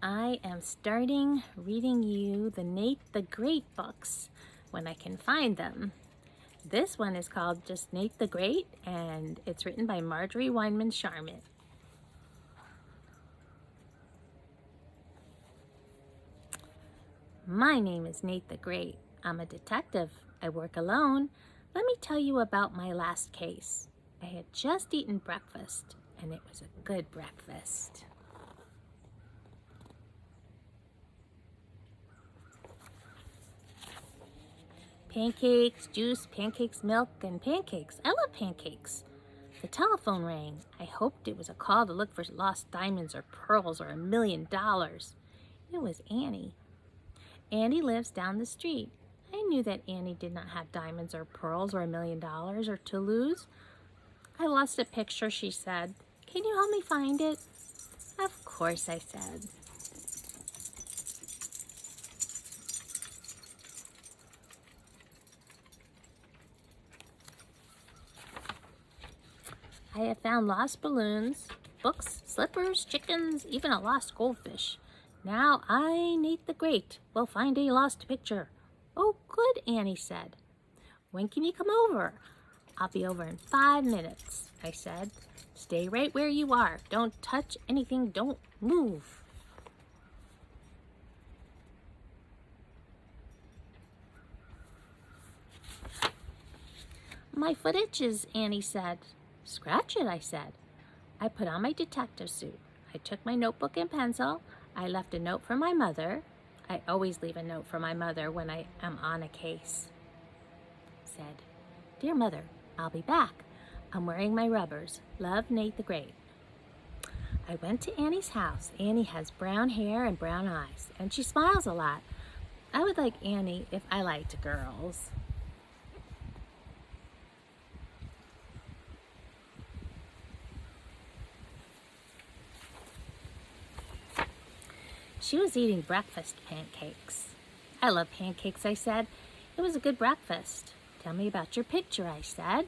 I am starting reading you the Nate the Great books when I can find them. This one is called just Nate the Great, and it's written by Marjorie Weinman Charmit. My name is Nate the Great. I'm a detective. I work alone. Let me tell you about my last case. I had just eaten breakfast, and it was a good breakfast. Pancakes, juice, pancakes, milk, and pancakes. I love pancakes. The telephone rang. I hoped it was a call to look for lost diamonds or pearls or $1 million. It was Annie. Annie lives down the street. I knew that Annie did not have diamonds or pearls or $1 million or to lose. I lost a picture, she said. Can you help me find it? Of course, I said. I have found lost balloons, books, slippers, chickens, even a lost goldfish. Now I, Nate the Great, will find a lost picture. Oh, good, Annie said. When can you come over? I'll be over in 5 minutes, I said. Stay right where you are. Don't touch anything. Don't move. My foot itches, Annie said. Scratch it, I said. I put on my detective suit. I took my notebook and pencil. I left a note for my mother. I always leave a note for my mother when I am on a case. Said, Dear Mother, I'll be back. I'm wearing my rubbers. Love, Nate the Great. I went to Annie's house. Annie has brown hair and brown eyes, and she smiles a lot. I would like Annie if I liked girls. She was eating breakfast pancakes. I love pancakes, I said. It was a good breakfast. Tell me about your picture, I said.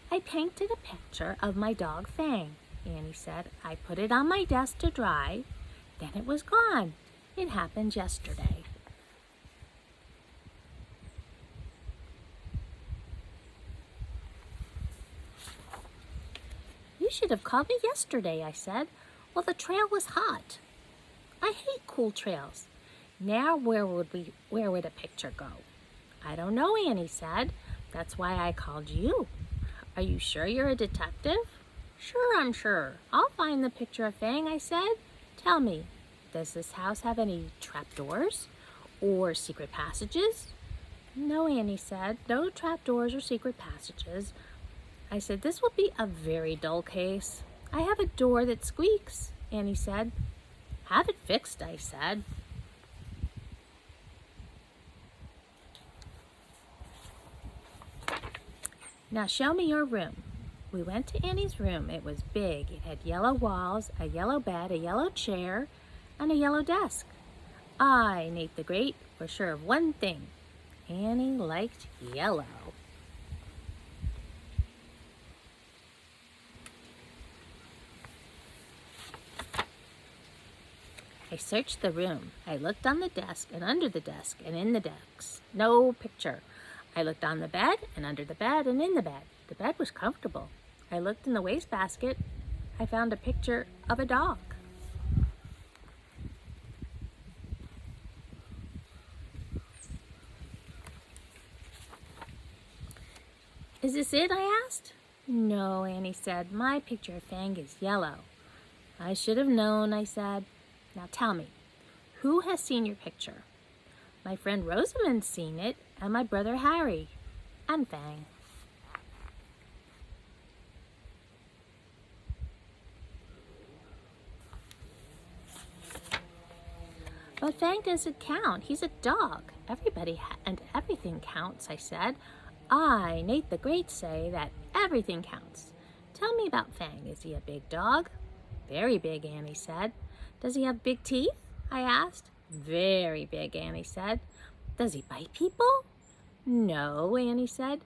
I painted a picture of my dog Fang, Annie said. I put it on my desk to dry. Then it was gone. It happened yesterday. You should have called me yesterday, I said. Well, the trail was hot. I hate cool trails. Now where would a picture go? I don't know, Annie said. That's why I called you. Are you sure you're a detective? Sure, I'm sure. I'll find the picture of Fang, I said. Tell me, does this house have any trapdoors or secret passages? No, Annie said. No trapdoors or secret passages. I said, this will be a very dull case. I have a door that squeaks, Annie said. Have it fixed, I said. Now show me your room. We went to Annie's room. It was big. It had yellow walls, a yellow bed, a yellow chair, and a yellow desk. I, Nate the Great, was sure of one thing. Annie liked yellow. I searched the room. I looked on the desk and under the desk and in the desks. No picture. I looked on the bed and under the bed and in the bed. The bed was comfortable. I looked in the wastebasket. I found a picture of a dog. Is this it? I asked. No, Annie said. My picture of Fang is yellow. I should have known, I said. Now tell me, who has seen your picture? My friend Rosamond's seen it, and my brother Harry, and Fang. But Fang doesn't count. He's a dog. Everybody and everything counts, I said. I, Nate the Great, say that everything counts. Tell me about Fang. Is he a big dog? Very big, Annie said. Does he have big teeth? I asked. Very big, Annie said. Does he bite people? No, Annie said.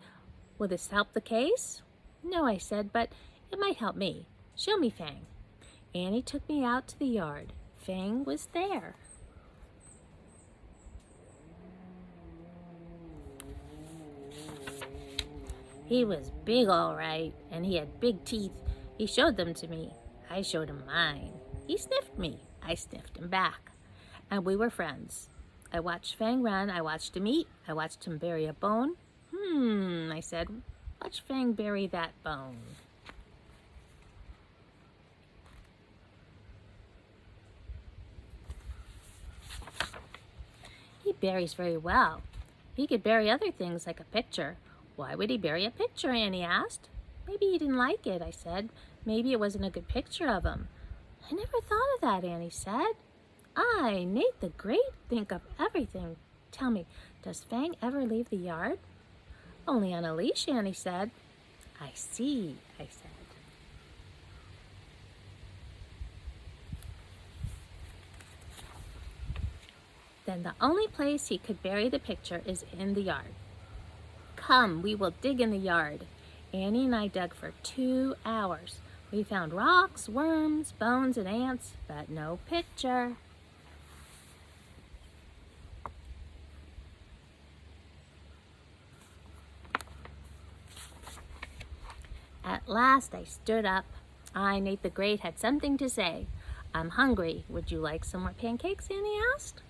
Will this help the case? No, I said, but it might help me. Show me Fang. Annie took me out to the yard. Fang was there. He was big, all right, and he had big teeth. He showed them to me. I showed him mine. He sniffed me. I sniffed him back. And we were friends. I watched Fang run. I watched him eat. I watched him bury a bone. I said, watch Fang bury that bone. He buries very well. He could bury other things like a picture. Why would he bury a picture, Annie asked. Maybe he didn't like it, I said. Maybe it wasn't a good picture of him. I never thought of that, Annie said. I, Nate the Great, think of everything. Tell me, does Fang ever leave the yard? Only on a leash, Annie said. I see, I said. Then the only place he could bury the picture is in the yard. Come, we will dig in the yard. Annie and I dug for 2 hours. We found rocks, worms, bones, and ants, but no picture. At last I stood up. I, Nate the Great, had something to say. I'm hungry. Would you like some more pancakes, Annie asked.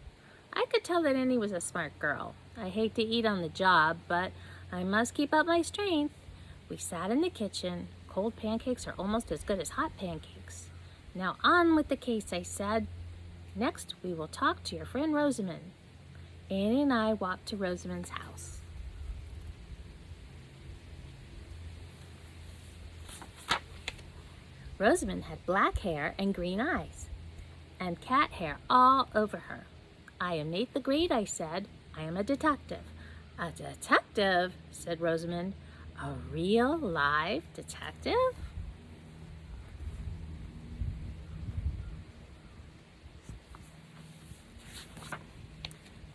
I could tell that Annie was a smart girl. I hate to eat on the job, but I must keep up my strength. We sat in the kitchen. Cold pancakes are almost as good as hot pancakes. Now on with the case, I said. Next, we will talk to your friend Rosamond. Annie and I walked to Rosamond's house. Rosamond had black hair and green eyes, and cat hair all over her. I am Nate the Great, I said. I am a detective. A detective, said Rosamond. A real, live detective?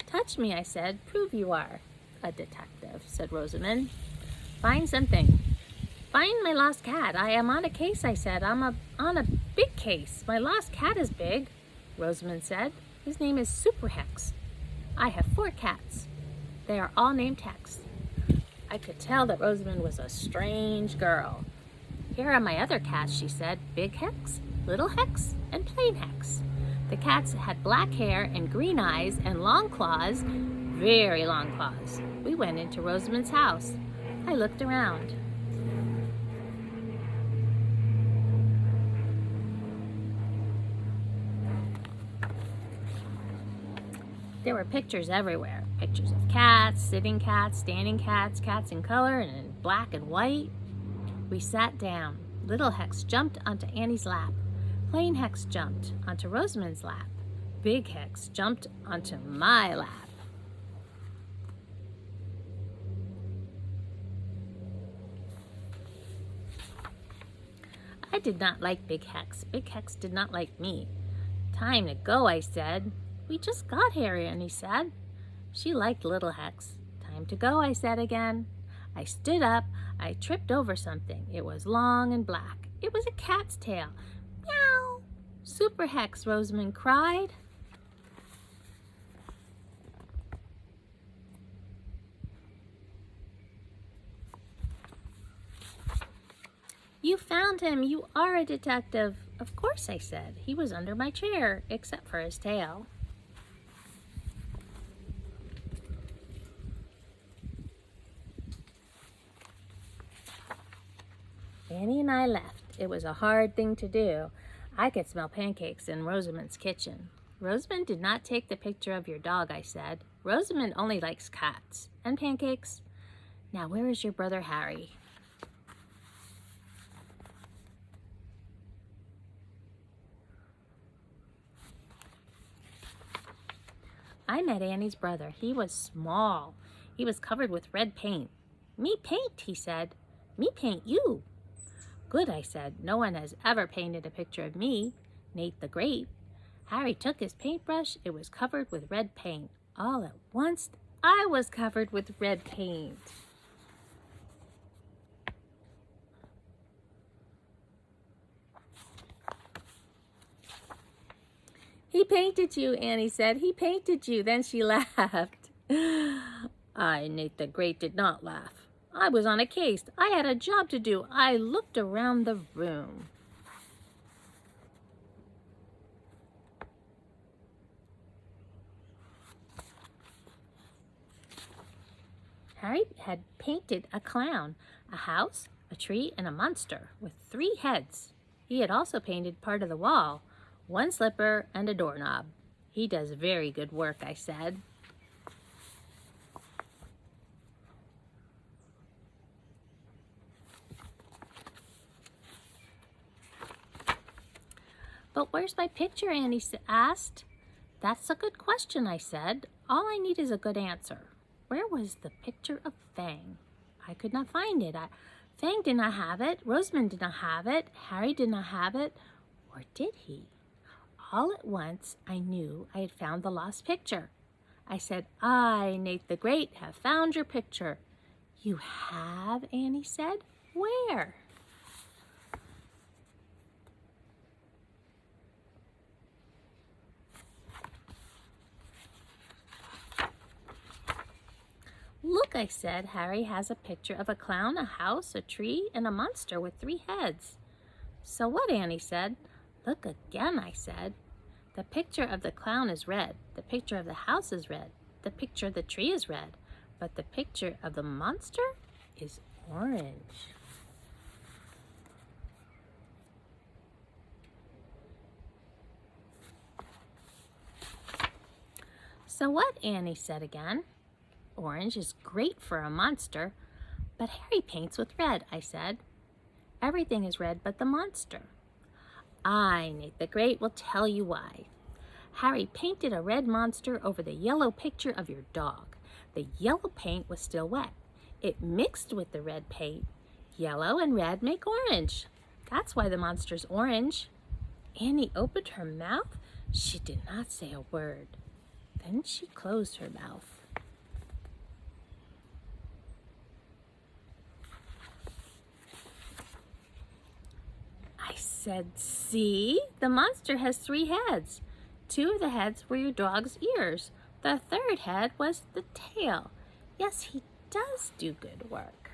Touch me, I said. Prove you are a detective, said Rosamond. Find something. Find my lost cat. I am on a case, I said. I'm on a big case. My lost cat is big, Rosamond said. His name is Super Hex. I have 4 cats. They are all named Hex. I could tell that Rosamond was a strange girl. Here are my other cats, she said. Big Hex, Little Hex, and Plain Hex. The cats had black hair and green eyes and long claws, very long claws. We went into Rosamond's house. I looked around. There were pictures everywhere. Pictures of cats, sitting cats, standing cats, cats in color and in black and white. We sat down. Little Hex jumped onto Annie's lap. Plain Hex jumped onto Rosamond's lap. Big Hex jumped onto my lap. I did not like Big Hex. Big Hex did not like me. Time to go, I said. We just got here, Annie said. She liked Little Hex. Time to go, I said again. I stood up. I tripped over something. It was long and black. It was a cat's tail. Meow! Super Hex, Rosamond cried. You found him. You are a detective. Of course, I said. He was under my chair, except for his tail. Annie and I left. It was a hard thing to do. I could smell pancakes in Rosamond's kitchen. Rosamond did not take the picture of your dog, I said. Rosamond only likes cats and pancakes. Now, where is your brother Harry? I met Annie's brother. He was small. He was covered with red paint. Me paint, he said. Me paint you. Good, I said. No one has ever painted a picture of me, Nate the Great. Harry took his paintbrush. It was covered with red paint. All at once, I was covered with red paint. He painted you, Annie said. He painted you. Then she laughed. I, Nate the Great, did not laugh. I was on a case. I had a job to do. I looked around the room. Harry had painted a clown, a house, a tree, and a monster with 3 heads. He had also painted part of the wall, 1 slipper, and a doorknob. He does very good work, I said. But where's my picture, Annie asked. That's a good question, I said. All I need is a good answer. Where was the picture of Fang? I could not find it. Fang did not have it. Rosamond did not have it. Harry did not have it. Or did he? All at once, I knew I had found the lost picture. I said, I, Nate the Great, have found your picture. You have? Annie said. Where? Look, I said, Harry has a picture of a clown, a house, a tree, and a monster with 3 heads. So what? Annie said. Look again, I said. The picture of the clown is red. The picture of the house is red. The picture of the tree is red. But the picture of the monster is orange. So what? Annie said again. Orange is great for a monster, but Harry paints with red, I said. Everything is red but the monster. I, Nate the Great, will tell you why. Harry painted a red monster over the yellow picture of your dog. The yellow paint was still wet. It mixed with the red paint. Yellow and red make orange. That's why the monster's orange. Annie opened her mouth. She did not say a word. Then she closed her mouth. I said, see, the monster has 3 heads. 2 of the heads were your dog's ears. The 3rd head was the tail. Yes, he does do good work.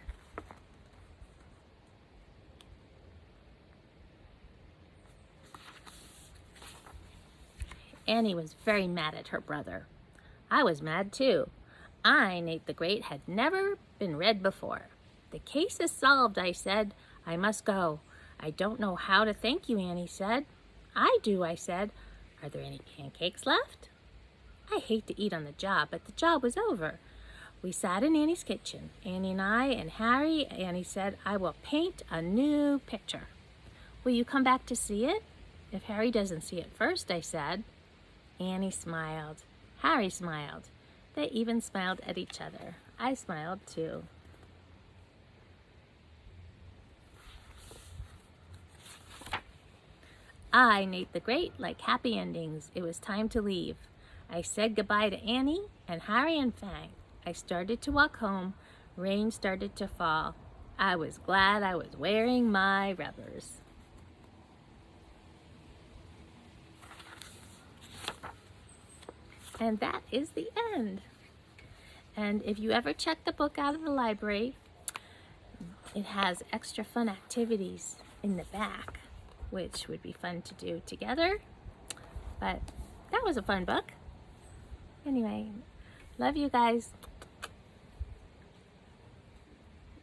Annie was very mad at her brother. I was mad too. I, Nate the Great, had never been read before. The case is solved, I said. I must go. I don't know how to thank you, Annie said. I do, I said. Are there any pancakes left? I hate to eat on the job, but the job was over. We sat in Annie's kitchen, Annie and I and Harry. Annie said, I will paint a new picture. Will you come back to see it? If Harry doesn't see it first, I said. Annie smiled. Harry smiled. They even smiled at each other. I smiled too. I, Nate the Great, like happy endings. It was time to leave. I said goodbye to Annie and Harry and Fang. I started to walk home. Rain started to fall. I was glad I was wearing my rubbers. And that is the end. And if you ever check the book out of the library, it has extra fun activities in the back, which would be fun to do together. But that was a fun book. Anyway, love you guys.